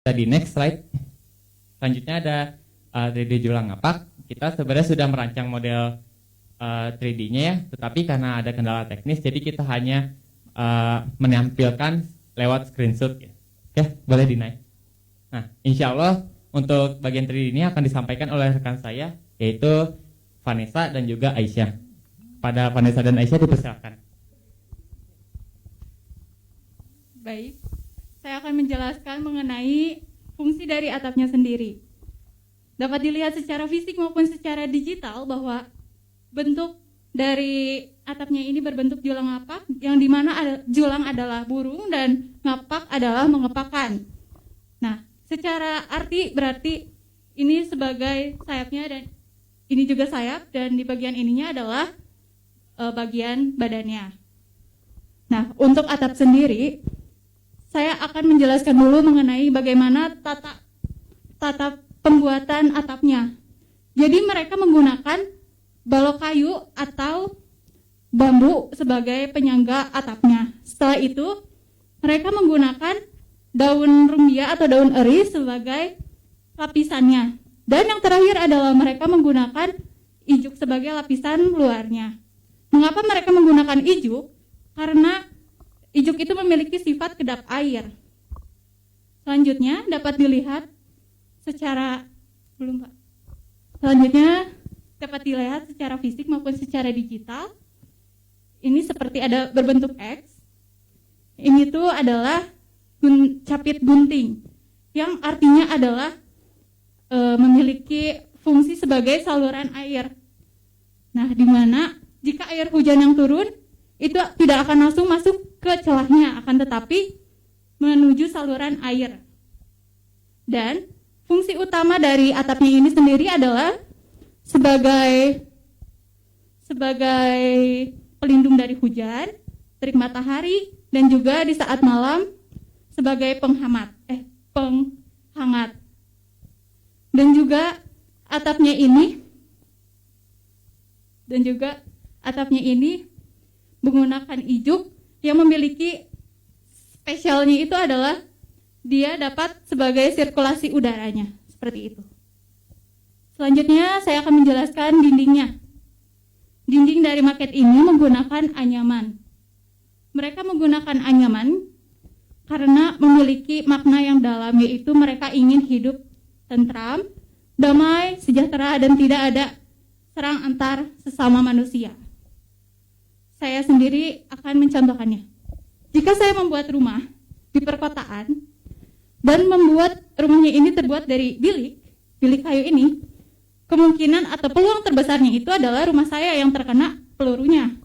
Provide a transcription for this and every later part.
Di next slide. Selanjutnya ada 3D julang ngapak. Kita sebenarnya sudah merancang model 3D-nya ya, tetapi karena ada kendala teknis, jadi kita hanya menampilkan lewat screenshot. Ya. Oke, boleh dinaik. Nah, insya Allah untuk bagian 3D ini akan disampaikan oleh rekan saya, yaitu Vanessa dan juga Aisyah. Pada Vanessa dan Aisyah dipersilakan. Baik, saya akan menjelaskan mengenai fungsi dari atapnya sendiri. Dapat dilihat secara fisik maupun secara digital bahwa bentuk dari atapnya ini berbentuk julang ngapak, yang dimana julang adalah burung dan ngapak adalah mengepakkan. Nah, secara arti berarti ini sebagai sayapnya dan ini juga sayap, dan di bagian ininya adalah bagian badannya. Nah, untuk atap sendiri, saya akan menjelaskan dulu mengenai bagaimana tata pembuatan atapnya. Jadi mereka menggunakan balok kayu atau bambu sebagai penyangga atapnya. Setelah itu, mereka menggunakan daun rumbia atau daun eri sebagai lapisannya. Dan yang terakhir adalah mereka menggunakan ijuk sebagai lapisan luarnya. Mengapa mereka menggunakan ijuk? Karena ijuk itu memiliki sifat kedap air. Selanjutnya dapat dilihat secara secara fisik maupun secara digital. Ini seperti ada berbentuk X. Ini tuh adalah capit gunting, yang artinya adalah memiliki fungsi sebagai saluran air. Nah, di mana jika air hujan yang turun itu tidak akan langsung masuk ke celahnya, akan tetapi menuju saluran air. Dan fungsi utama dari atapnya ini sendiri adalah sebagai pelindung dari hujan, terik matahari, dan juga di saat malam sebagai penghangat. Dan juga atapnya ini menggunakan ijuk yang memiliki spesialnya itu adalah dia dapat sebagai sirkulasi udaranya, seperti itu. Selanjutnya saya akan menjelaskan dindingnya. Dinding dari maket ini menggunakan anyaman. Mereka menggunakan anyaman karena memiliki makna yang dalam, yaitu mereka ingin hidup tentram, damai, sejahtera, dan tidak ada serang antar sesama manusia. Saya sendiri akan mencontohkannya. Jika saya membuat rumah di perkotaan dan membuat rumahnya ini terbuat dari bilik kayu ini, kemungkinan atau peluang terbesarnya itu adalah rumah saya yang terkena pelurunya.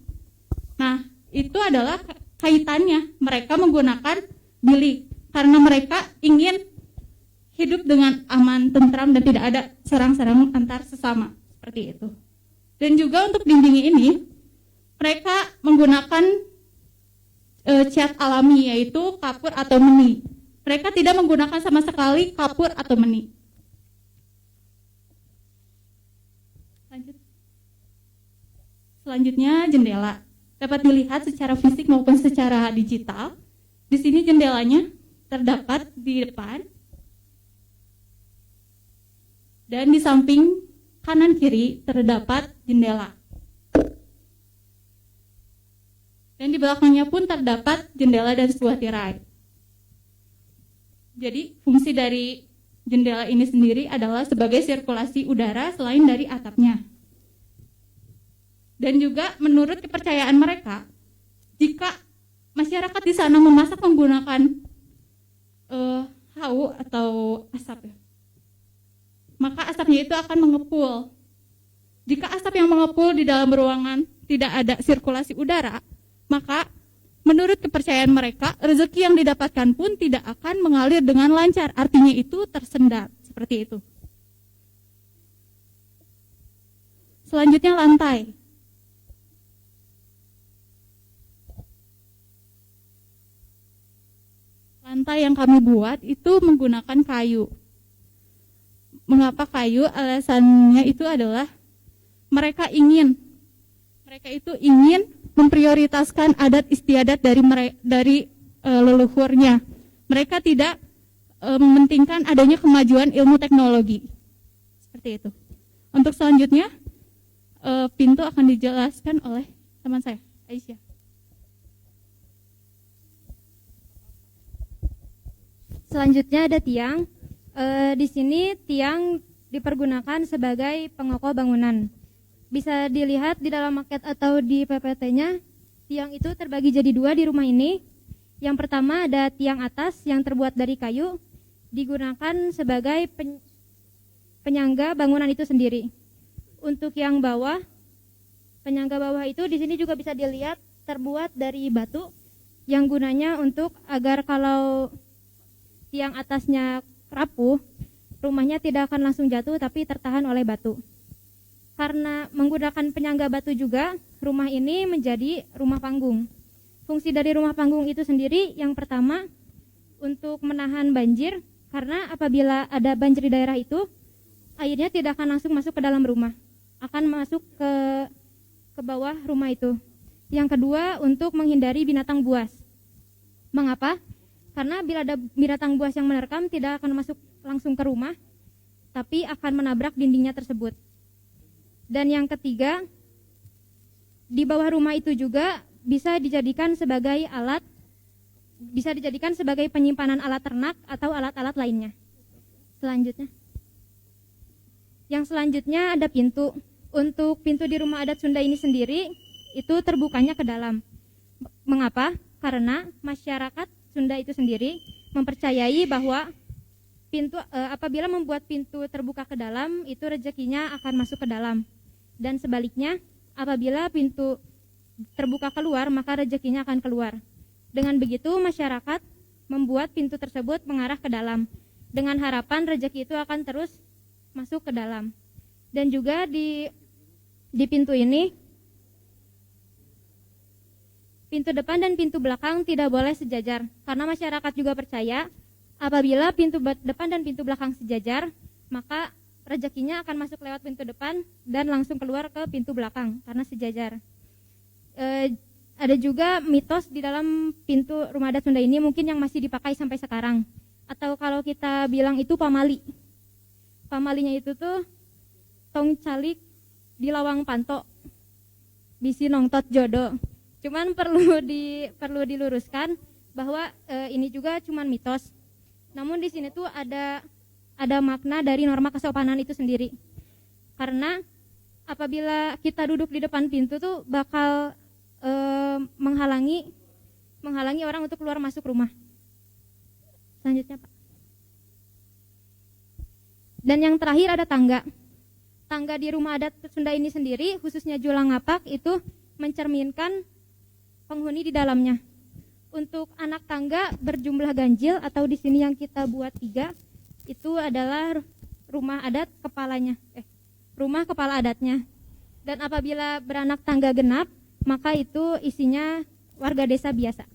Nah, itu adalah kaitannya. Mereka menggunakan bilik karena mereka ingin hidup dengan aman, tentram, dan tidak ada serang-serang antar sesama, seperti itu. Dan juga untuk dinding ini, mereka menggunakan cat alami, yaitu kapur atau meni. Mereka tidak menggunakan sama sekali kapur atau meni. Selanjutnya jendela. Dapat dilihat secara fisik maupun secara digital. Di sini jendelanya terdapat di depan dan di samping kanan kiri terdapat jendela. Dan di belakangnya pun terdapat jendela dan sebuah tirai. Jadi fungsi dari jendela ini sendiri adalah sebagai sirkulasi udara selain dari atapnya. Dan juga menurut kepercayaan mereka, jika masyarakat di sana memasak menggunakan hau atau asap, maka asapnya itu akan mengepul. Jika asap yang mengepul di dalam ruangan tidak ada sirkulasi udara, maka menurut kepercayaan mereka, rezeki yang didapatkan pun tidak akan mengalir dengan lancar. Artinya itu tersendat, seperti itu. Selanjutnya lantai. Lantai yang kami buat itu menggunakan kayu. Mengapa kayu? Alasannya itu adalah mereka ingin memprioritaskan adat istiadat dari leluhurnya. Mereka tidak mementingkan adanya kemajuan ilmu teknologi. Seperti itu. Untuk selanjutnya, pintu akan dijelaskan oleh teman saya, Aisyah. Selanjutnya ada tiang. Di sini tiang dipergunakan sebagai pengokoh bangunan. Bisa dilihat di dalam maket atau di PPT-nya, tiang itu terbagi jadi dua di rumah ini. Yang pertama ada tiang atas yang terbuat dari kayu, digunakan sebagai penyangga bangunan itu sendiri. Untuk yang bawah, penyangga bawah itu di sini juga bisa dilihat terbuat dari batu yang gunanya untuk agar kalau tiang atasnya rapuh, rumahnya tidak akan langsung jatuh tapi tertahan oleh batu. Karena menggunakan penyangga batu juga, rumah ini menjadi rumah panggung. Fungsi dari rumah panggung itu sendiri yang pertama untuk menahan banjir, karena apabila ada banjir di daerah itu, airnya tidak akan langsung masuk ke dalam rumah, akan masuk ke bawah rumah itu. Yang kedua, untuk menghindari binatang buas. Mengapa? Karena bila ada binatang buas yang menerkam, tidak akan masuk langsung ke rumah, tapi akan menabrak dindingnya tersebut. Dan yang ketiga, di bawah rumah itu juga bisa dijadikan sebagai penyimpanan alat ternak atau alat-alat lainnya. Yang selanjutnya ada pintu. Untuk pintu di rumah adat Sunda ini sendiri itu terbukanya ke dalam. Mengapa? Karena masyarakat Sunda itu sendiri mempercayai bahwa apabila membuat pintu terbuka ke dalam, itu rezekinya akan masuk ke dalam. Dan sebaliknya, apabila pintu terbuka keluar, maka rezekinya akan keluar. Dengan begitu, masyarakat membuat pintu tersebut mengarah ke dalam, dengan harapan rezeki itu akan terus masuk ke dalam. Dan juga di pintu ini, pintu depan dan pintu belakang tidak boleh sejajar, karena masyarakat juga percaya apabila pintu depan dan pintu belakang sejajar, maka rezekinya akan masuk lewat pintu depan dan langsung keluar ke pintu belakang karena sejajar. Ada juga mitos di dalam pintu rumah adat Sunda ini mungkin yang masih dipakai sampai sekarang, atau kalau kita bilang itu pamali. Pamalinya itu tuh tong calik di lawang panto, bisi nongtot jodoh. Cuman perlu diluruskan bahwa ini juga cuman mitos. Namun di sini tuh ada makna dari norma kesopanan itu sendiri. Karena apabila kita duduk di depan pintu tuh bakal menghalangi orang untuk keluar masuk rumah. Selanjutnya, Pak. Dan yang terakhir ada tangga. Tangga di rumah adat Sunda ini sendiri, khususnya Julang Ngapak, itu mencerminkan penghuni di dalamnya. Untuk anak tangga berjumlah ganjil atau di sini yang kita buat 3, itu adalah rumah kepala adatnya. Dan apabila beranak tangga genap, maka itu isinya warga desa biasa.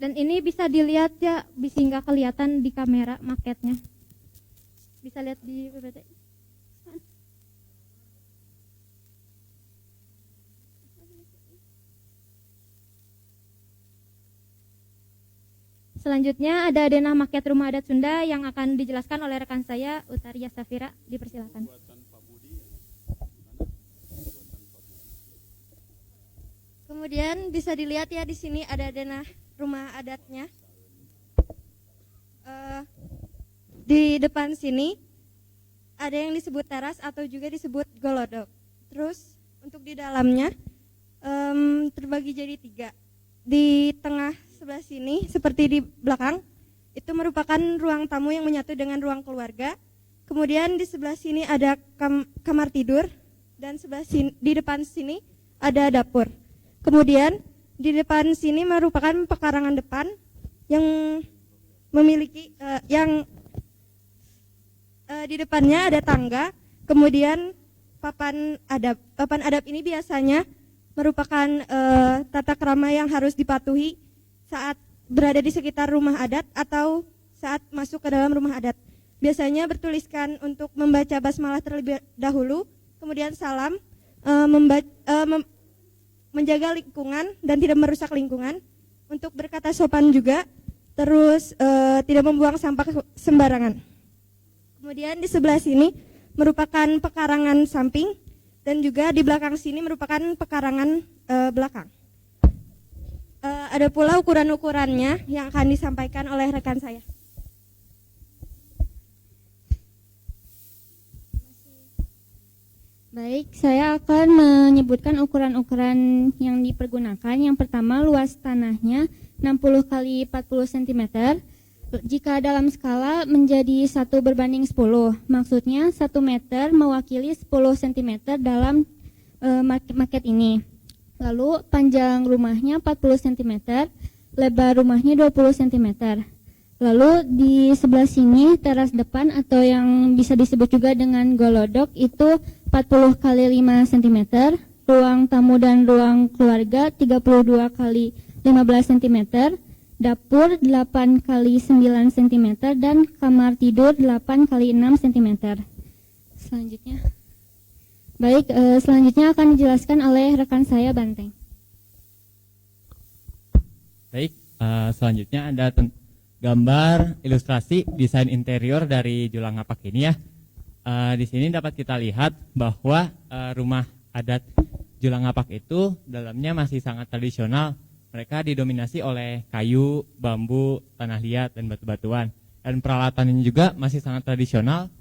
Dan ini bisa dilihat ya, bisa nggak kelihatan di kamera maketnya. Bisa lihat di PPT. Selanjutnya ada denah maket rumah adat Sunda yang akan dijelaskan oleh rekan saya Utaria Safira. Dipersilakan. Kemudian bisa dilihat ya di sini ada denah rumah adatnya. Di depan sini ada yang disebut teras atau juga disebut golodok. Terus untuk di dalamnya terbagi jadi 3. Di tengah sebelah sini seperti di belakang itu merupakan ruang tamu yang menyatu dengan ruang keluarga. Kemudian di sebelah sini ada kamar tidur dan di depan sini ada dapur. Kemudian di depan sini merupakan pekarangan depan yang memiliki di depannya ada tangga. Kemudian papan adab. Papan adab ini biasanya merupakan tata krama yang harus dipatuhi saat berada di sekitar rumah adat atau saat masuk ke dalam rumah adat. Biasanya bertuliskan untuk membaca basmalah terlebih dahulu, kemudian salam, menjaga lingkungan dan tidak merusak lingkungan. untuk berkata sopan juga, terus tidak membuang sampah sembarangan. Kemudian di sebelah sini merupakan pekarangan samping dan juga di belakang sini merupakan pekarangan belakang. Ada pula ukuran-ukurannya yang akan disampaikan oleh rekan saya. Baik, saya akan menyebutkan ukuran-ukuran yang dipergunakan. Yang pertama, luas tanahnya 60 kali 40 cm. Jika dalam skala menjadi 1:10, maksudnya 1 meter mewakili 10 cm dalam maket ini. Lalu panjang rumahnya 40 cm, lebar rumahnya 20 cm. Lalu di sebelah sini teras depan atau yang bisa disebut juga dengan golodok itu 40 kali 5 cm, ruang tamu dan ruang keluarga 32 kali 15 cm, dapur 8 kali 9 cm, dan kamar tidur 8 kali 6 cm. Selanjutnya. Baik, selanjutnya akan dijelaskan oleh rekan saya Banteng. Baik, selanjutnya ada gambar ilustrasi desain interior dari Julang Ngapak ini ya. Di sini dapat kita lihat bahwa rumah adat Julang Ngapak itu dalamnya masih sangat tradisional. Mereka didominasi oleh kayu, bambu, tanah liat, dan batu-batuan. Dan peralatannya juga masih sangat tradisional,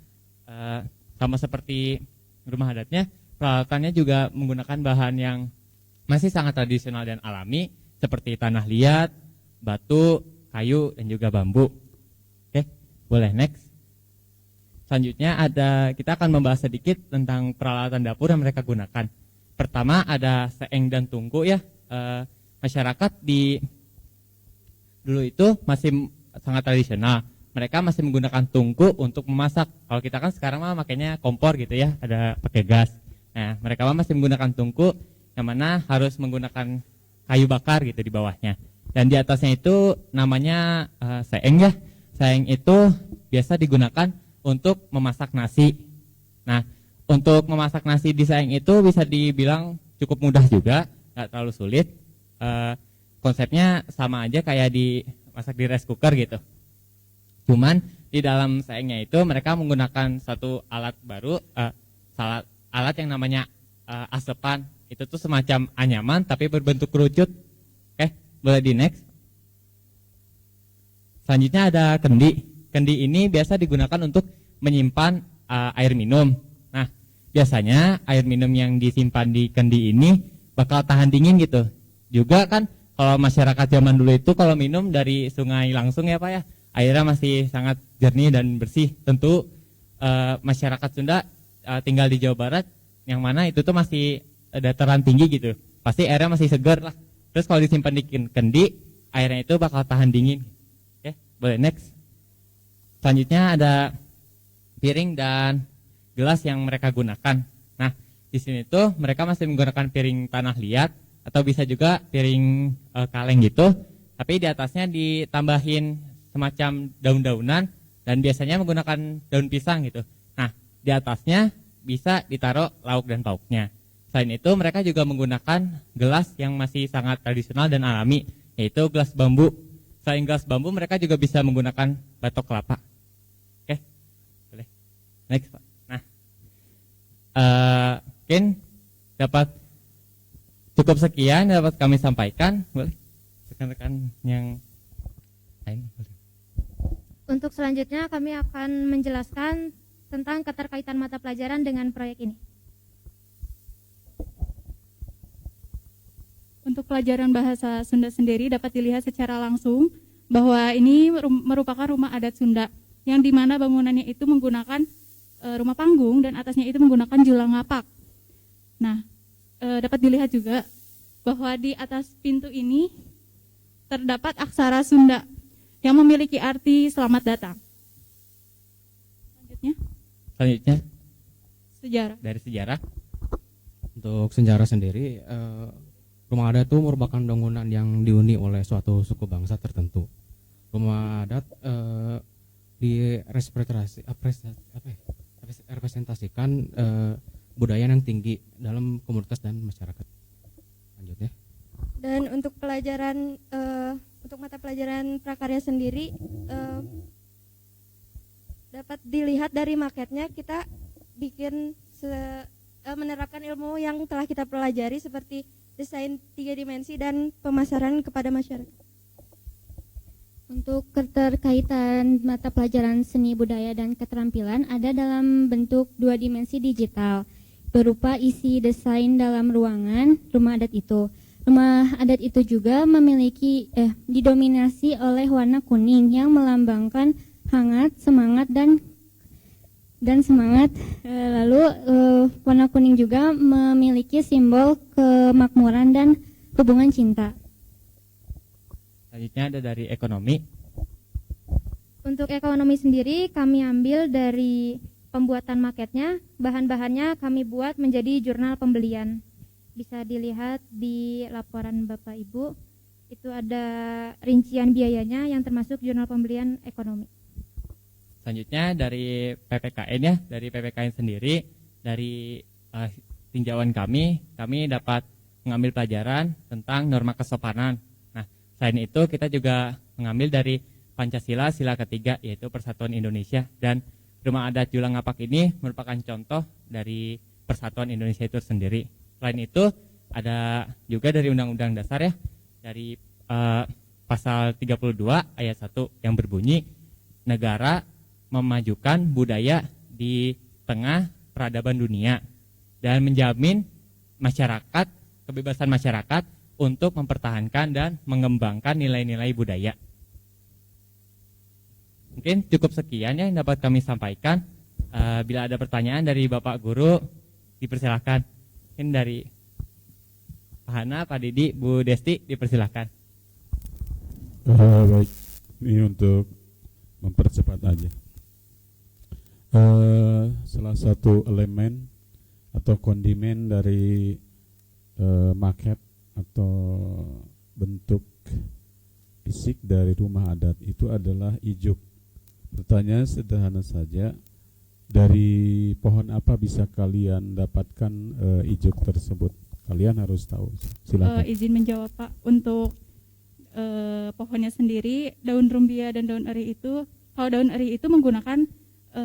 sama seperti rumah adatnya. Peralatannya juga menggunakan bahan yang masih sangat tradisional dan alami, seperti tanah liat, batu, kayu, dan juga bambu. Oke, boleh next. Selanjutnya kita akan membahas sedikit tentang peralatan dapur yang mereka gunakan. Pertama ada seeng dan tungku ya. Masyarakat dulu itu masih sangat tradisional. Mereka masih menggunakan tungku untuk memasak. Kalau kita kan sekarang mah makanya kompor gitu ya, ada pakai gas. Nah, mereka masih menggunakan tungku yang mana harus menggunakan kayu bakar gitu di bawahnya. Dan di atasnya itu namanya seeng ya. Seeng itu biasa digunakan untuk memasak nasi. Nah, untuk memasak nasi di seeng itu bisa dibilang cukup mudah juga, nggak terlalu sulit. Konsepnya sama aja kayak masak di rice cooker gitu. Cuman di dalam seengnya itu mereka menggunakan satu alat baru, alat yang namanya asepan. Itu tuh semacam anyaman tapi berbentuk kerucut. Oke, boleh di next. Selanjutnya ada kendi. Kendi ini biasa digunakan untuk menyimpan air minum. Nah, biasanya air minum yang disimpan di kendi ini bakal tahan dingin gitu. Juga kan kalau masyarakat zaman dulu itu kalau minum dari sungai langsung ya Pak ya, airnya masih sangat jernih dan bersih. Tentu masyarakat Sunda tinggal di Jawa Barat yang mana itu tuh masih dataran tinggi gitu. Pasti airnya masih segar lah. Terus kalau disimpan di kendi, airnya itu bakal tahan dingin. Oke, boleh next. Selanjutnya ada piring dan gelas yang mereka gunakan. Nah, di sini tuh mereka masih menggunakan piring tanah liat atau bisa juga piring kaleng gitu. Tapi di atasnya ditambahin semacam daun-daunan dan biasanya menggunakan daun pisang gitu. Nah, di atasnya bisa ditaruh lauk dan pauknya. Selain itu mereka juga menggunakan gelas yang masih sangat tradisional dan alami, yaitu gelas bambu. Selain gelas bambu mereka juga bisa menggunakan batok kelapa. Oke, boleh. Next Pak. Nah, mungkin dapat cukup sekian dapat kami sampaikan. Boleh rekan-rekan yang lain. Untuk selanjutnya kami akan menjelaskan tentang keterkaitan mata pelajaran dengan proyek ini. Untuk pelajaran bahasa Sunda sendiri dapat dilihat secara langsung bahwa ini merupakan rumah adat Sunda yang dimana bangunannya itu menggunakan rumah panggung dan atasnya itu menggunakan julang ngapak. Nah, dapat dilihat juga bahwa di atas pintu ini terdapat aksara Sunda yang memiliki arti selamat datang. Selanjutnya Sejarah. dari sejarah. Untuk sejarah sendiri, rumah adat itu merupakan bangunan yang dihuni oleh suatu suku bangsa tertentu. Rumah adat representasikan budaya yang tinggi dalam komunitas dan masyarakat. Lanjutnya. Dan untuk pelajaran untuk mata pelajaran prakarya sendiri dapat dilihat dari maketnya, kita bikin menerapkan ilmu yang telah kita pelajari seperti desain 3 dimensi dan pemasaran kepada masyarakat. Untuk keterkaitan mata pelajaran seni budaya dan keterampilan ada dalam bentuk 2 dimensi digital berupa isi desain dalam ruangan rumah adat itu. Rumah adat itu juga memiliki didominasi oleh warna kuning yang melambangkan hangat, semangat dan semangat. Lalu warna kuning juga memiliki simbol kemakmuran dan hubungan cinta. Selanjutnya ada dari ekonomi. Untuk ekonomi sendiri kami ambil dari pembuatan maketnya, bahan-bahannya kami buat menjadi jurnal pembelian. Bisa dilihat di laporan Bapak Ibu, itu ada rincian biayanya yang termasuk jurnal pembelian ekonomi. Selanjutnya dari PPKN ya, dari PPKN sendiri, dari tinjauan kami dapat mengambil pelajaran tentang norma kesopanan. Nah, selain itu kita juga mengambil dari Pancasila sila ketiga, yaitu Persatuan Indonesia, dan Rumah Adat Julang Ngapak ini merupakan contoh dari Persatuan Indonesia itu sendiri. Selain itu ada juga dari Undang-Undang Dasar ya, dari pasal 32 ayat 1 yang berbunyi negara memajukan budaya di tengah peradaban dunia dan menjamin masyarakat, kebebasan masyarakat untuk mempertahankan dan mengembangkan nilai-nilai budaya. Mungkin cukup sekian ya yang dapat kami sampaikan. Bila ada pertanyaan dari Bapak Guru, dipersilakan. Mungkin dari Pak Hana, Pak Didi, Bu Desti, dipersilakan. Baik, ini untuk mempercepat aja. Salah satu elemen atau kondimen dari maket atau bentuk fisik dari rumah adat itu adalah ijuk. Pertanyaan sederhana saja, dari pohon apa bisa kalian dapatkan ijuk tersebut? Kalian harus tahu. Silakan. Izin menjawab Pak, untuk pohonnya sendiri, daun rumbia dan daun eri itu, kalau daun eri itu menggunakan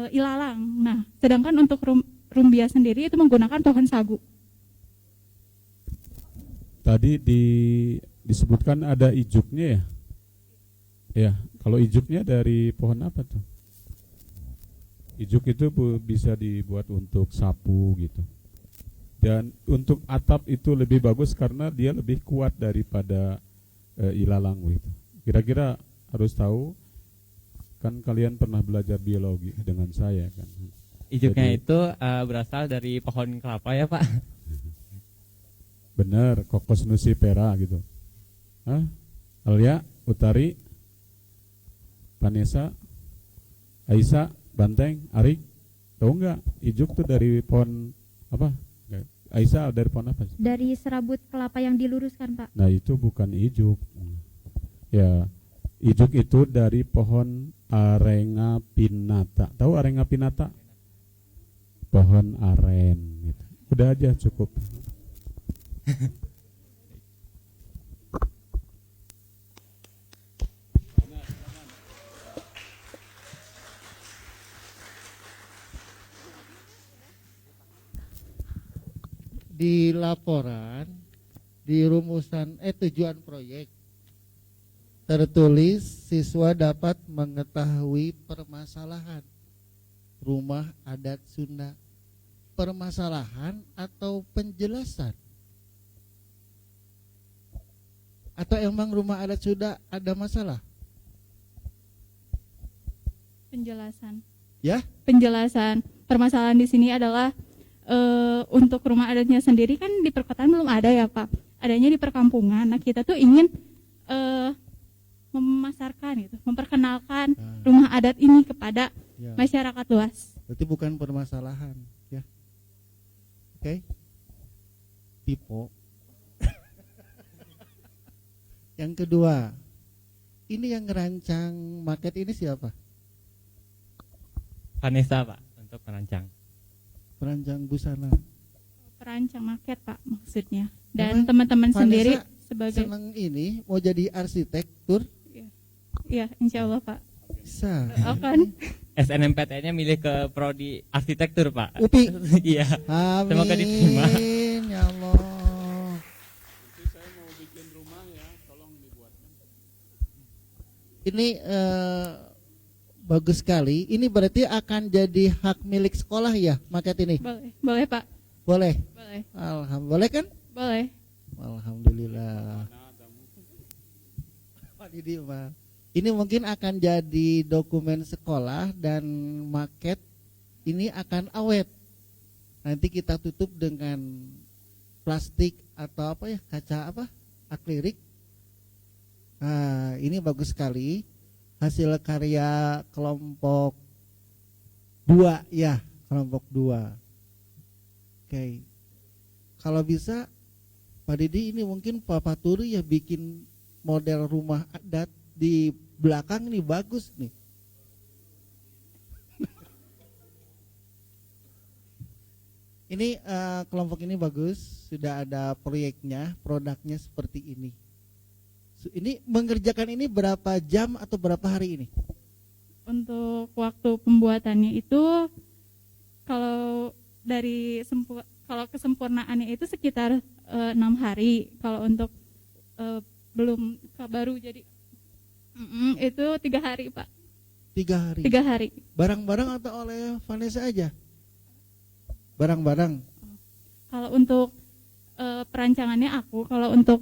ilalang. Nah, sedangkan untuk rumbia sendiri itu menggunakan pohon sagu. Tadi disebutkan ada ijuknya ya? Ya, kalau ijuknya dari pohon apa tuh? Ijuk itu bisa dibuat untuk sapu gitu. Dan untuk atap itu lebih bagus karena dia lebih kuat daripada ilalang gitu. Kira-kira harus tahu, kan kalian pernah belajar biologi dengan saya kan. Ijuknya Jadi, itu berasal dari pohon kelapa ya Pak? benar, Cocos nucifera gitu. Alia, Utari, Vanessa, Aisyah, Banteng, Arik, tahu nggak ijuk tuh dari pohon apa? Aisyah dari pohon apa? Dari serabut kelapa yang diluruskan, Pak. Nah itu bukan ijuk. Ya, ijuk itu dari pohon Arenga pinnata. Tahu Arenga pinnata? Pohon aren. Gitu. Udah aja cukup. Di laporan, di rumusan tujuan proyek tertulis siswa dapat mengetahui permasalahan rumah adat Sunda. Permasalahan atau penjelasan? Atau emang rumah adat Sunda ada masalah? Penjelasan. Ya? Penjelasan. Permasalahan di sini adalah untuk rumah adatnya sendiri kan di perkotaan belum ada ya Pak, adanya di perkampungan. Nah kita tuh ingin memasarkan gitu, memperkenalkan rumah adat ini kepada masyarakat luas. Berarti bukan permasalahan, ya? Oke? Tipe. Yang kedua, ini yang ngerancang maket ini siapa? Vanessa Pak, untuk merancang. Perancang busana. Perancang maket Pak maksudnya. Dan teman-teman Vanessa sendiri sebagai seneng ini mau jadi arsitektur? ya insya Allah Pak Bisa. akan SNMPTN-nya milih ke prodi arsitektur, Pak. UPI. Iya. Amin. Semoga diterima. Ya Allah. Ini bagus sekali. Ini berarti akan jadi hak milik sekolah ya, maket ini? boleh Pak Boleh. boleh Alhamdulillah kan? boleh Alhamdulillah. Pak Didi, Pak. Ini mungkin akan jadi dokumen sekolah dan maket ini akan awet. Nanti kita tutup dengan plastik atau apa ya, kaca apa? Akrilik. Nah, ini bagus sekali. Hasil karya kelompok 2 ya, kelompok 2. Oke. Kalau bisa Pak Didi ini mungkin Pak Faturi ya bikin model rumah adat di belakang nih bagus nih. Ini kelompok ini bagus, sudah ada proyeknya, produknya seperti ini. Ini mengerjakan ini berapa jam atau berapa hari ini? untuk waktu pembuatannya itu kalau kalau kesempurnaannya itu sekitar 6 hari. Kalau untuk belum baru jadi itu 3 hari Pak. 3 hari. 3 hari. Barang-barang atau oleh Vanessa aja? Barang-barang. Kalau untuk perancangannya aku, kalau untuk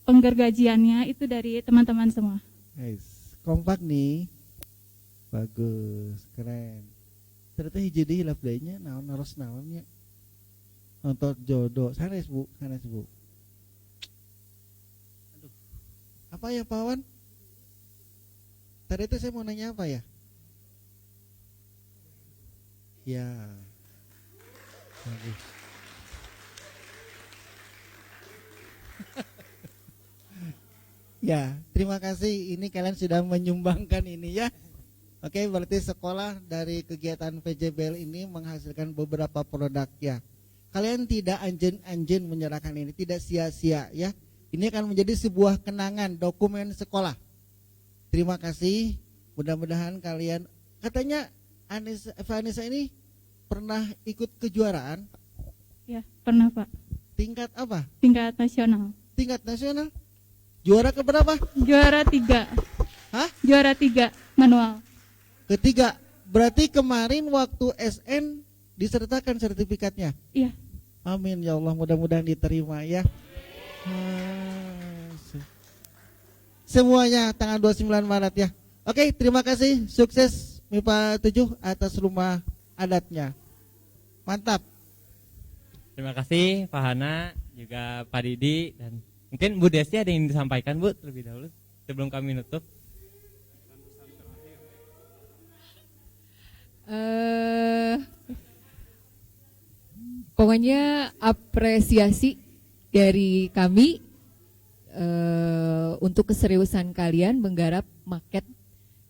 penggergajiannya itu dari teman-teman semua. Guys, kompak nih. Bagus, keren. Ternyata hiji deui hilap deui nya naon naros naonnya. Untuk jodoh. Sanes Bu, sanes Bu. Aduh. Apa ya Pak Wan? Tadi itu saya mau nanya apa ya? Ya. Bagus. Ya, terima kasih. Ini kalian sudah menyumbangkan ini ya. Oke, berarti sekolah dari kegiatan PJBL ini menghasilkan beberapa produk ya. Kalian tidak anjen-anjen menyerahkan ini, tidak sia-sia ya. Ini akan menjadi sebuah kenangan dokumen sekolah. Terima kasih. Mudah-mudahan kalian, katanya Vanessa ini pernah ikut kejuaraan? Ya, pernah Pak. Tingkat apa? Tingkat nasional. Tingkat nasional? Juara keberapa? Juara 3. Hah? Juara 3 manual. Ketiga. Berarti kemarin waktu SN disertakan sertifikatnya? Iya. Amin ya Allah, mudah-mudahan diterima ya. Semuanya tanggal 29 Maret ya. Oke, terima kasih. Sukses MIPA 7 atas rumah adatnya. Mantap. Terima kasih Pak Hana, juga Pak Didi, dan mungkin Bu Desi ada yang disampaikan Bu terlebih dahulu sebelum kami nutup. Pokoknya apresiasi dari kami untuk keseriusan kalian menggarap market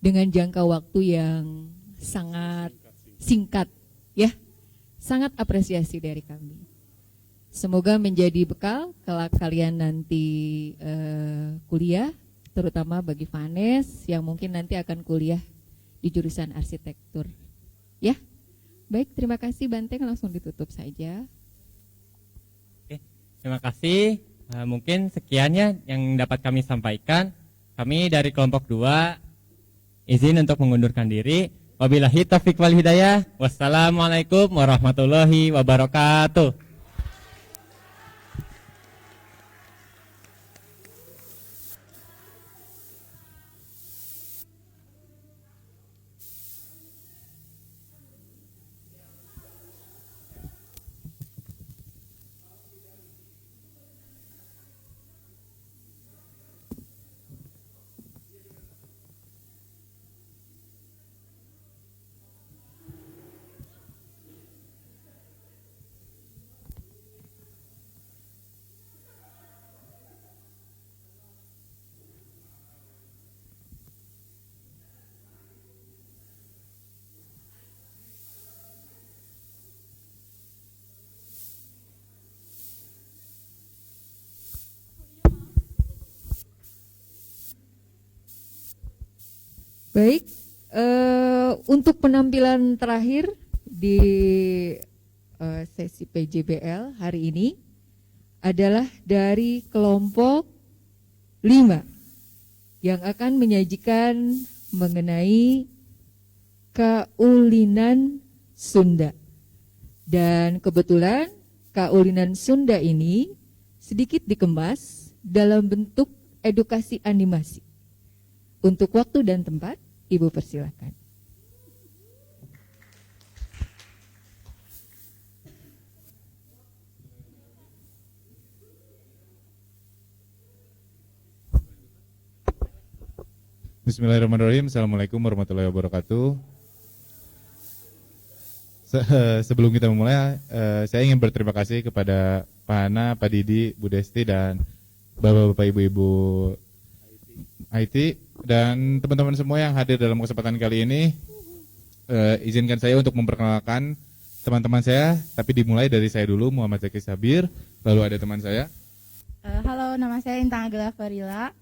dengan jangka waktu yang sangat singkat ya. Sangat apresiasi dari kami. Semoga menjadi bekal kelak kalian nanti kuliah, terutama bagi Vanes yang mungkin nanti akan kuliah di jurusan arsitektur. Ya, baik, terima kasih Banteng, langsung ditutup saja. Oke, terima kasih. Mungkin sekiannya yang dapat kami sampaikan. Kami dari kelompok 2 izin untuk mengundurkan diri. Wabillahi taufiq wal hidayah. Wassalamualaikum warahmatullahi wabarakatuh. Baik, untuk penampilan terakhir di sesi PJBL hari ini adalah dari kelompok 5 yang akan menyajikan mengenai kaulinan Sunda. Dan kebetulan kaulinan Sunda ini sedikit dikemas dalam bentuk edukasi animasi. Untuk waktu dan tempat, Ibu persilakan. Bismillahirrahmanirrahim. Assalamualaikum warahmatullahi wabarakatuh. Sebelum kita memulai, saya ingin berterima kasih kepada Pak Hana, Pak Didi, Bu Desti, dan Bapak-Bapak, Ibu-Ibu IT, dan teman-teman semua yang hadir dalam kesempatan kali ini. Izinkan saya untuk memperkenalkan teman-teman saya, tapi dimulai dari saya dulu, Muhammad Zaki Sabir, lalu ada teman saya. Halo, nama saya Intang Agila Farila.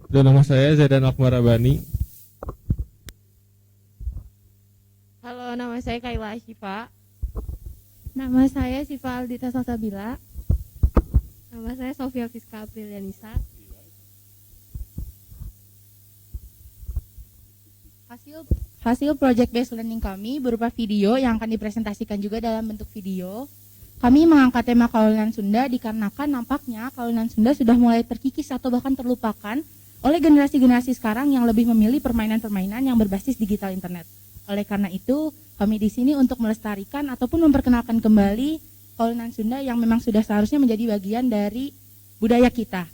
Dan nama saya Zaidan Akbar Abani. Halo, nama saya Kaila Asyifa. Nama saya Siva Aldita Salsabila. Nama saya Sofia Fiska Aprilianisa. Hasil project based learning kami berupa video yang akan dipresentasikan juga dalam bentuk video. Kami mengangkat tema kaulinan Sunda dikarenakan nampaknya kaulinan Sunda sudah mulai terkikis atau bahkan terlupakan oleh generasi-generasi sekarang yang lebih memilih permainan-permainan yang berbasis digital internet. Oleh karena itu, kami di sini untuk melestarikan ataupun memperkenalkan kembali kaulinan Sunda yang memang sudah seharusnya menjadi bagian dari budaya kita.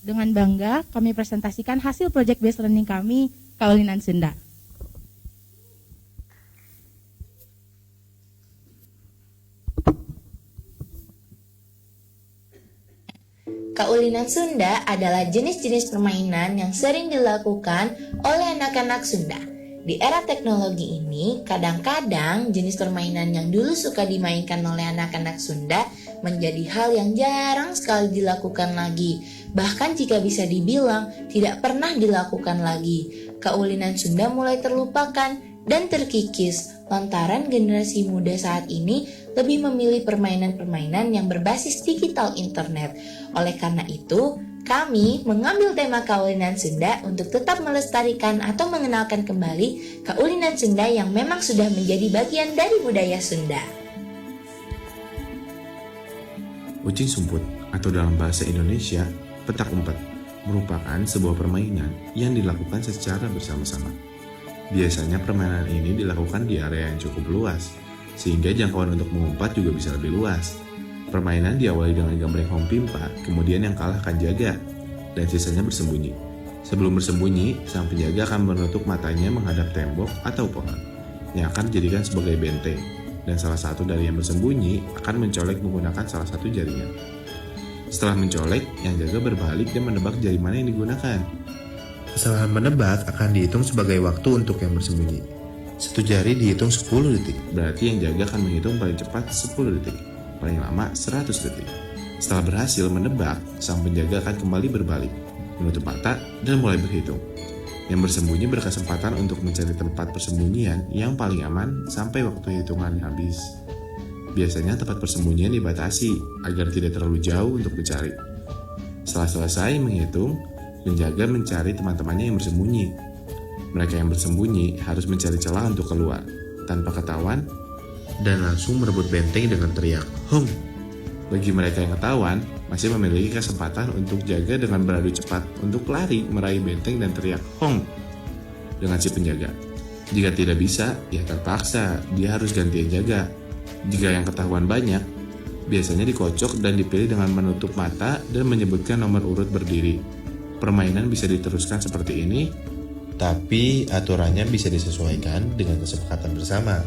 Dengan bangga, kami presentasikan hasil project based learning kami, kaulinan Sunda. Kaulinan Sunda adalah jenis-jenis permainan yang sering dilakukan oleh anak-anak Sunda. Di era teknologi ini, kadang-kadang jenis permainan yang dulu suka dimainkan oleh anak-anak Sunda menjadi hal yang jarang sekali dilakukan lagi. Bahkan jika bisa dibilang tidak pernah dilakukan lagi. Kaulinan Sunda mulai terlupakan dan terkikis lantaran generasi muda saat ini lebih memilih permainan-permainan yang berbasis digital internet. Oleh karena itu, kami mengambil tema kaulinan Sunda untuk tetap melestarikan atau mengenalkan kembali kaulinan Sunda yang memang sudah menjadi bagian dari budaya Sunda. Ucing sumput atau dalam bahasa Indonesia, petak umpet, merupakan sebuah permainan yang dilakukan secara bersama-sama. Biasanya permainan ini dilakukan di area yang cukup luas, sehingga jangkauan untuk mengumpat juga bisa lebih luas. Permainan diawali dengan gambreng hong pimpa, kemudian yang kalah akan jaga, dan sisanya bersembunyi. Sebelum bersembunyi, sang penjaga akan menutup matanya menghadap tembok atau pohon, yang akan dijadikan sebagai benteng, dan salah satu dari yang bersembunyi akan mencolek menggunakan salah satu jaringan. Setelah mencolek, yang jaga berbalik dan menebak jari mana yang digunakan. Kesalahan menebak akan dihitung sebagai waktu untuk yang bersembunyi. Satu jari dihitung 10 detik, berarti yang jaga akan menghitung paling cepat 10 detik, paling lama 100 detik. Setelah berhasil menebak, sang penjaga akan kembali berbalik, menutup mata, dan mulai berhitung. Yang bersembunyi berkesempatan untuk mencari tempat persembunyian yang paling aman sampai waktu hitungan habis. Biasanya tempat persembunyian dibatasi agar tidak terlalu jauh untuk dicari. Setelah selesai menghitung, penjaga mencari teman-temannya yang bersembunyi. Mereka yang bersembunyi harus mencari celah untuk keluar, tanpa ketahuan, dan langsung merebut benteng dengan teriak, "Hong!" Bagi mereka yang ketahuan, masih memiliki kesempatan untuk jaga dengan beradu cepat untuk lari meraih benteng dan teriak, "Hong!" dengan si penjaga. Jika tidak bisa, ya terpaksa, dia harus gantian jaga. Jika yang ketahuan banyak, biasanya dikocok dan dipilih dengan menutup mata dan menyebutkan nomor urut berdiri. Permainan bisa diteruskan seperti ini, tapi aturannya bisa disesuaikan dengan kesepakatan bersama.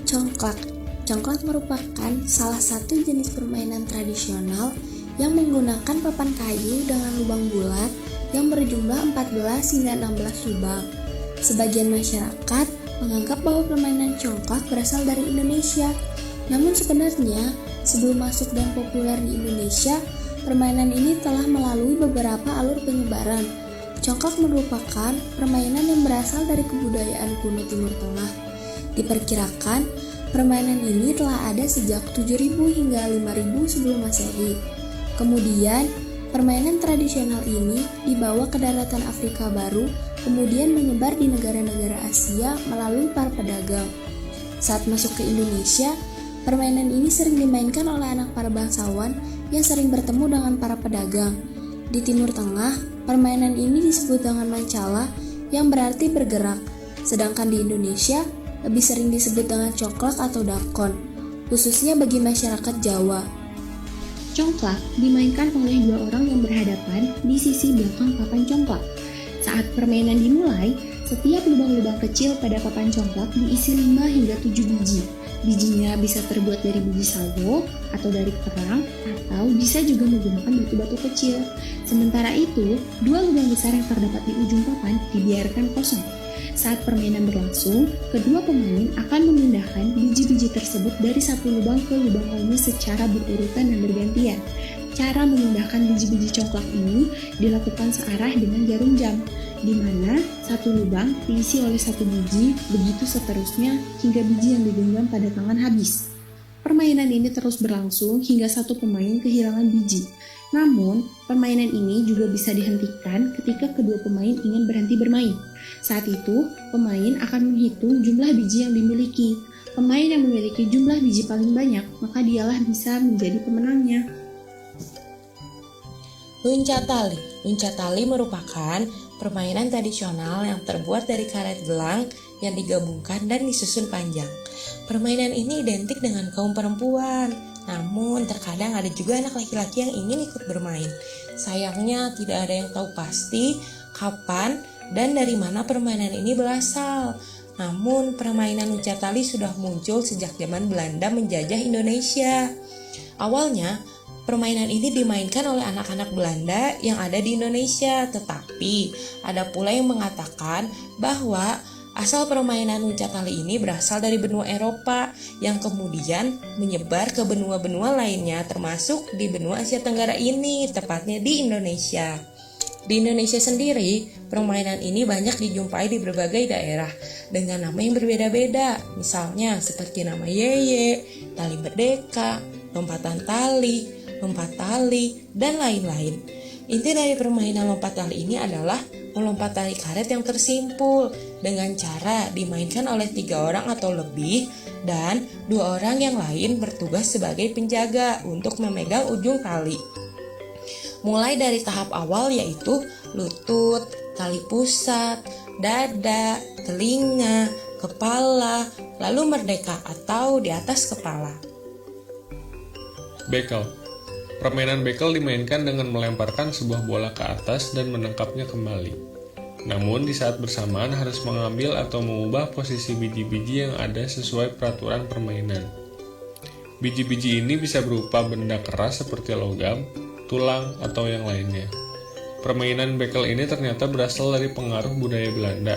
Congklak. Congklak merupakan salah satu jenis permainan tradisional yang menggunakan papan kayu dengan lubang bulat yang berjumlah 14 hingga 16 lubang. Sebagian masyarakat menganggap bahwa permainan congklak berasal dari Indonesia. Namun sebenarnya sebelum masuk dan populer di Indonesia, permainan ini telah melalui beberapa alur penyebaran. Congklak merupakan permainan yang berasal dari kebudayaan kuno Timur Tengah. Diperkirakan, permainan ini telah ada sejak 7.000 hingga 5.000 sebelum Masehi. Kemudian, permainan tradisional ini dibawa ke daratan Afrika Baru, kemudian menyebar di negara-negara Asia melalui para pedagang. Saat masuk ke Indonesia, permainan ini sering dimainkan oleh anak para bangsawan yang sering bertemu dengan para pedagang. Di Timur Tengah, permainan ini disebut dengan mancala yang berarti bergerak, sedangkan di Indonesia lebih sering disebut dengan congklak atau dakon, khususnya bagi masyarakat Jawa. Congklak dimainkan oleh dua orang yang berhadapan di sisi belakang papan congklak. Saat permainan dimulai, setiap lubang-lubang kecil pada papan congklak diisi 5 hingga 7 biji. Bijinya bisa terbuat dari biji salvo atau dari kerang, atau bisa juga menggunakan batu-batu kecil. Sementara itu, dua lubang besar yang terdapat di ujung papan dibiarkan kosong. Saat permainan berlangsung, kedua pemain akan memindahkan biji-biji tersebut dari satu lubang ke lubang lainnya secara berurutan dan bergantian. Cara memindahkan biji-biji congklak ini dilakukan searah dengan jarum jam, di mana satu lubang diisi oleh satu biji, begitu seterusnya hingga biji yang digenggam pada tangan habis. Permainan ini terus berlangsung hingga satu pemain kehilangan biji. Namun, permainan ini juga bisa dihentikan ketika kedua pemain ingin berhenti bermain. Saat itu, pemain akan menghitung jumlah biji yang dimiliki. Pemain yang memiliki jumlah biji paling banyak, maka dialah bisa menjadi pemenangnya. Luncat tali. Luncat tali merupakan permainan tradisional yang terbuat dari karet gelang yang digabungkan dan disusun panjang. Permainan ini identik dengan kaum perempuan, namun terkadang ada juga anak laki-laki yang ingin ikut bermain. Sayangnya tidak ada yang tahu pasti kapan dan dari mana permainan ini berasal. Namun permainan luncat tali sudah muncul sejak zaman Belanda menjajah Indonesia. Awalnya, permainan ini dimainkan oleh anak-anak Belanda yang ada di Indonesia, tetapi ada pula yang mengatakan bahwa asal permainan luncat tali ini berasal dari benua Eropa yang kemudian menyebar ke benua-benua lainnya termasuk di benua Asia Tenggara ini, tepatnya di Indonesia. Di Indonesia sendiri, permainan ini banyak dijumpai di berbagai daerah dengan nama yang berbeda-beda, misalnya seperti nama yeye, tali berdeka, lompatan tali, lompat tali, dan lain-lain. Inti dari permainan lompat tali ini adalah melompat tali karet yang tersimpul dengan cara dimainkan oleh 3 orang atau lebih dan 2 orang yang lain bertugas sebagai penjaga untuk memegang ujung tali. Mulai dari tahap awal yaitu lutut, tali pusat, dada, telinga, kepala, lalu merdeka atau di atas kepala. Bekel. Permainan bekel dimainkan dengan melemparkan sebuah bola ke atas dan menangkapnya kembali. Namun di saat bersamaan harus mengambil atau mengubah posisi biji-biji yang ada sesuai peraturan permainan. Biji-biji ini bisa berupa benda keras seperti logam, tulang, atau yang lainnya. Permainan bekel ini ternyata berasal dari pengaruh budaya Belanda.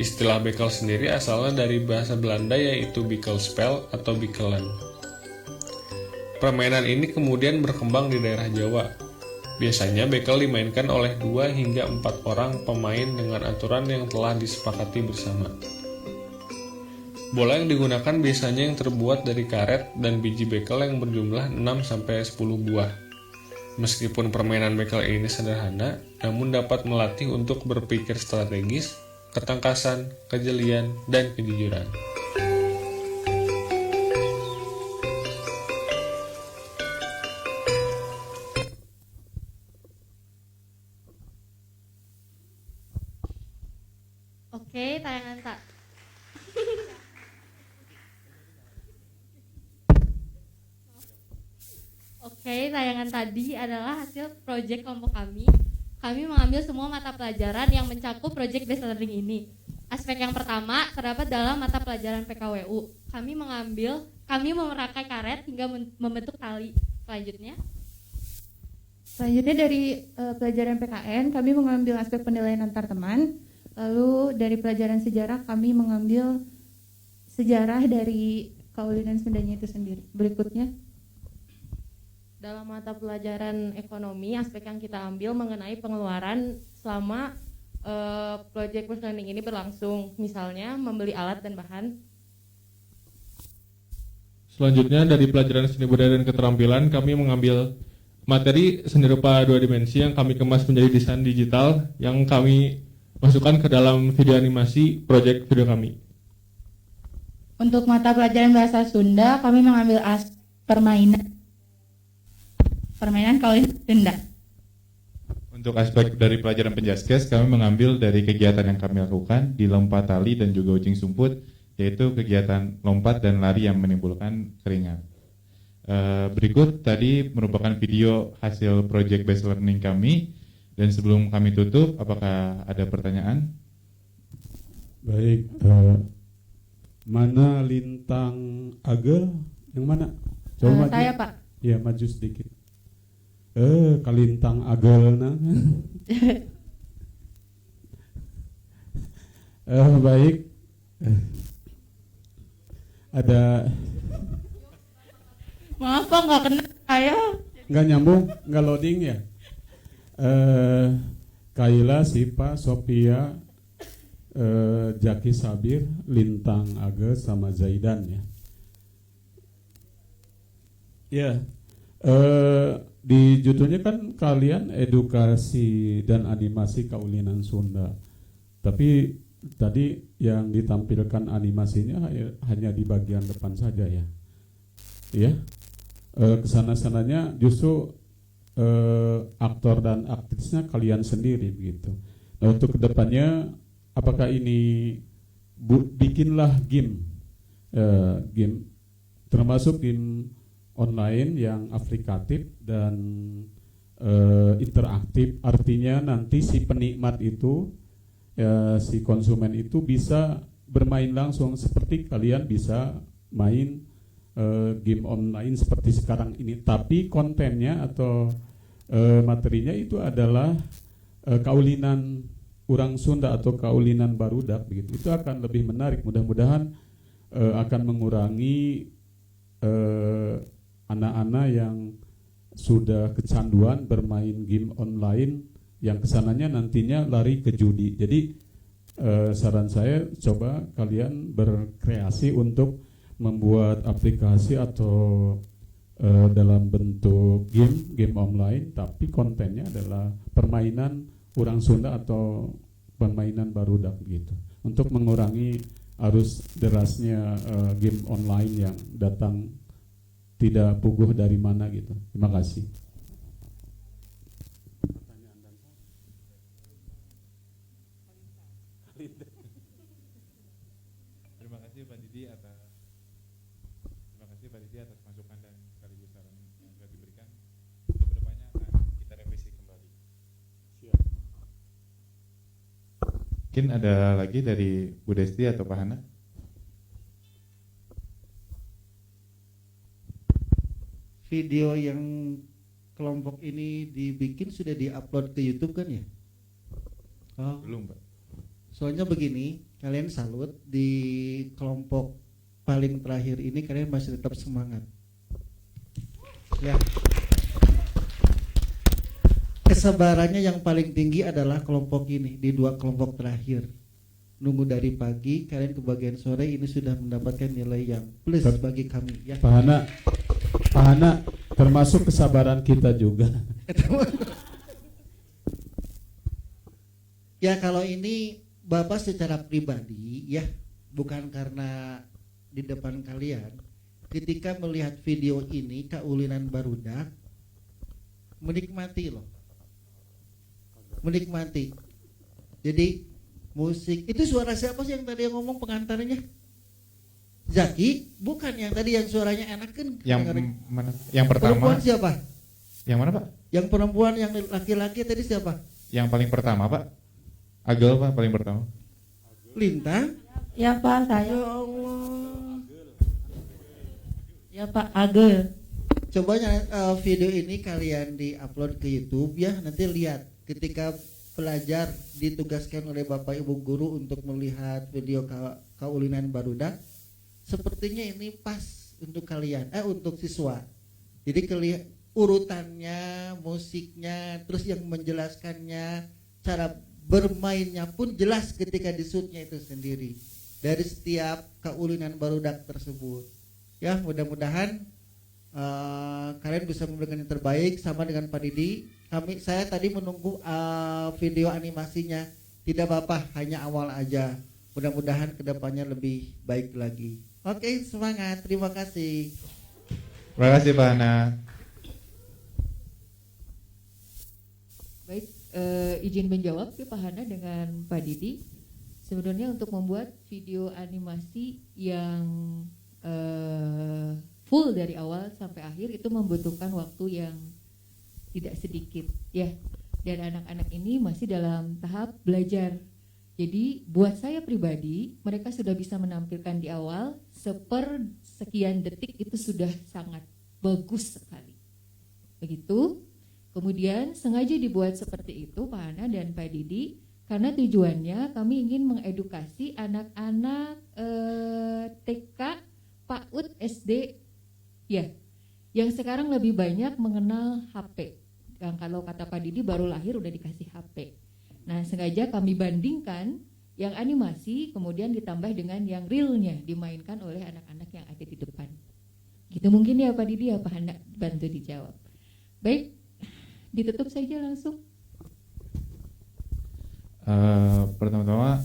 Istilah bekel sendiri asalnya dari bahasa Belanda yaitu bikkelspel atau bikelen. Permainan ini kemudian berkembang di daerah Jawa. Biasanya bekel dimainkan oleh 2 hingga 4 orang pemain dengan aturan yang telah disepakati bersama. Bola yang digunakan biasanya yang terbuat dari karet dan biji bekel yang berjumlah 6-10 buah. Meskipun permainan bekel ini sederhana, namun dapat melatih untuk berpikir strategis, ketangkasan, kejelian, dan kejujuran. Oke, tayangan tak. Oke, tayangan tadi adalah hasil proyek kelompok kami. Kami mengambil semua mata pelajaran yang mencakup project based learning ini. Aspek yang pertama terdapat dalam mata pelajaran PKWU. Kami memerakai karet hingga membentuk tali. Selanjutnya dari pelajaran PKN kami mengambil aspek penilaian antar teman. Lalu dari pelajaran sejarah kami mengambil sejarah dari kaulinan Sundanya itu sendiri. Berikutnya. dalam mata pelajaran ekonomi, aspek yang kita ambil mengenai pengeluaran selama project based learning ini berlangsung, misalnya membeli alat dan bahan. Selanjutnya dari pelajaran seni budaya dan keterampilan, kami mengambil materi seni rupa 2 dimensi yang kami kemas menjadi desain digital yang kami masukkan ke dalam video animasi project video kami. Untuk mata pelajaran bahasa Sunda, kami mengambil permainan Kaulinan Sunda. Untuk aspek dari pelajaran penjaskes, kami mengambil dari kegiatan yang kami lakukan di lompat tali dan juga ucing sumput, yaitu kegiatan lompat dan lari yang menimbulkan keringat. Berikut tadi merupakan video hasil project based learning kami, dan sebelum kami tutup, apakah ada pertanyaan? Baik, mana Lintang Agel? Yang mana? Coba maju. Saya, Pak. Ya, maju sedikit. Kalintang Agel nah. Baik. Ada. Maaf Pak, nggak kena saya. Nggak nyambung, nggak loading ya. Kaila, Sipa, Sophia, Jaki Sabir, Lintang Agel sama Zaidan ya. Ya, di judulnya kan kalian edukasi dan animasi Kaulinan Sunda. Tapi tadi yang ditampilkan animasinya hanya di bagian depan saja ya. Iya. Kesana-sananya justru aktor dan aktrisnya kalian sendiri begitu. Nah, untuk kedepannya apakah ini bikinlah game termasuk game online yang aplikatif dan interaktif, artinya nanti si penikmat itu si konsumen itu bisa bermain langsung seperti kalian bisa main game online seperti sekarang ini, tapi kontennya atau materinya itu adalah kaulinan orang Sunda atau kaulinan barudak begitu. Itu akan lebih menarik, mudah-mudahan akan mengurangi anak-anak yang sudah kecanduan bermain game online yang kesananya nantinya lari ke judi. Jadi saran saya coba kalian berkreasi untuk membuat aplikasi atau dalam bentuk game online, tapi kontennya adalah permainan orang Sunda atau permainan barudak gitu, untuk mengurangi arus derasnya game online yang datang tidak puguh dari mana gitu. Terima kasih. Terima kasih Pak Didi atas masukan dan sekaligus saran yang sudah diberikan. Untuk kedepannya akan kita revisi kembali. Siap. Mungkin ada lagi dari Bu Desti atau Pak Hana? Video yang kelompok ini dibikin sudah diupload ke YouTube kan ya? Oh. Belum Pak. Soalnya begini, kalian salut di kelompok paling terakhir ini kalian masih tetap semangat. Ya. Kesabarannya yang paling tinggi adalah kelompok ini di 2 kelompok terakhir. Nunggu dari pagi, kalian ke bagian sore ini sudah mendapatkan nilai yang plus bagi kami ya. Pak Hana termasuk kesabaran kita juga. Ya kalau ini Bapak secara pribadi ya, bukan karena di depan kalian, ketika melihat video ini Kaulinan Barudak menikmati loh. Menikmati. Jadi musik itu suara siapa sih yang tadi yang ngomong pengantarnya? Zaki, bukan yang tadi yang suaranya enak kan? Yang mana? Yang pertama. Perempuan siapa? Yang mana Pak? Yang perempuan, yang laki-laki tadi siapa? Yang paling pertama Pak. Agel Pak paling pertama. Lintang? Ya Pak, saya. Ya Allah. Ya Pak, Agel. Coba video ini kalian di-upload ke YouTube ya, nanti lihat ketika pelajar ditugaskan oleh Bapak Ibu guru untuk melihat video Kaulinan Barudak, sepertinya ini pas untuk kalian, untuk siswa. Jadi urutannya, musiknya, terus yang menjelaskannya, cara bermainnya pun jelas ketika di shootnya itu sendiri dari setiap kaulinan barudak tersebut. Ya, mudah-mudahan kalian bisa memberikan yang terbaik sama dengan Pak Didi. Saya tadi menunggu video animasinya. Tidak apa-apa, hanya awal aja. Mudah-mudahan kedepannya lebih baik lagi. Oke, semangat. Terima kasih. Terima kasih Pak Hana. Baik, izin menjawab ya Pak Hana dengan Pak Didi. Sebenarnya untuk membuat video animasi yang full dari awal sampai akhir itu membutuhkan waktu yang tidak sedikit ya. Dan anak-anak ini masih dalam tahap belajar. Jadi buat saya pribadi, mereka sudah bisa menampilkan di awal sekian detik itu sudah sangat bagus sekali. Begitu. Kemudian sengaja dibuat seperti itu Pak Hana dan Pak Didi karena tujuannya kami ingin mengedukasi anak-anak TK, PAUD, SD ya, yang sekarang lebih banyak mengenal HP. Yang kalau kata Pak Didi baru lahir udah dikasih HP. Nah sengaja kami bandingkan yang animasi kemudian ditambah dengan yang realnya dimainkan oleh anak-anak yang ada di depan. Gitu mungkin ya Pak Didi ya Pak Hana, bantu dijawab. Baik, ditutup saja langsung. Pertama-tama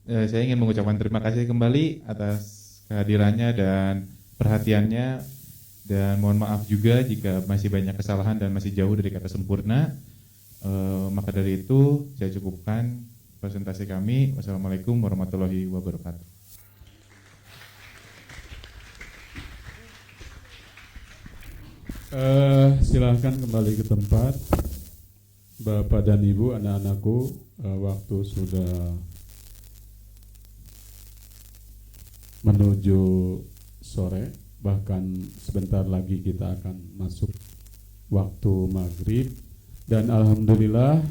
saya ingin mengucapkan terima kasih kembali atas kehadirannya dan perhatiannya. Dan mohon maaf juga jika masih banyak kesalahan dan masih jauh dari kata sempurna. Maka dari itu saya cukupkan presentasi kami. Wassalamualaikum warahmatullahi wabarakatuh. Silahkan kembali ke tempat. Bapak dan Ibu, anak-anakku, waktu sudah menuju sore. Bahkan sebentar lagi kita akan masuk waktu maghrib. Dan alhamdulillah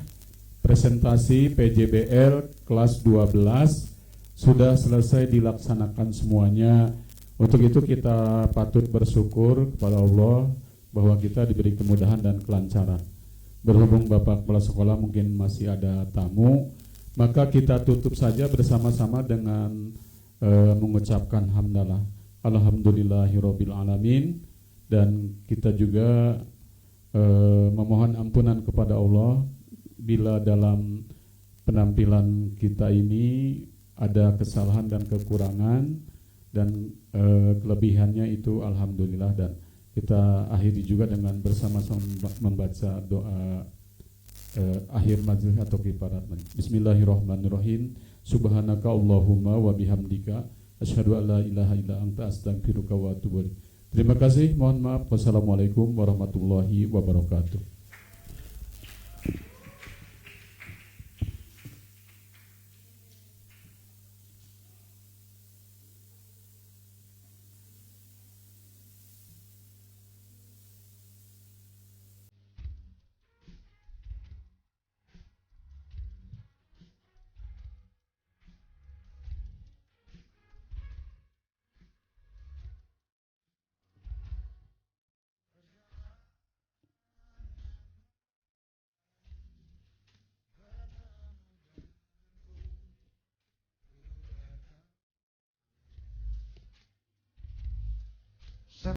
presentasi PJBL kelas 12 sudah selesai dilaksanakan semuanya. Untuk itu kita patut bersyukur kepada Allah bahwa kita diberi kemudahan dan kelancaran. Berhubung Bapak Kepala Sekolah mungkin masih ada tamu, maka kita tutup saja bersama-sama dengan mengucapkan hamdalah. Alhamdulillahirabbil alamin, dan kita juga memohon ampunan kepada Allah bila dalam penampilan kita ini ada kesalahan dan kekurangan, dan kelebihannya itu alhamdulillah. Dan kita akhiri juga dengan bersama-sama membaca doa akhir majelis atau kifarat. Bismillahirrahmanirrahim. Subhanaka Allahumma wa bihamdika asyhadu an la ilaha illa anta astaghfiruka wa atubu ilaik. Terima kasih, mohon maaf. Wassalamualaikum warahmatullahi wabarakatuh.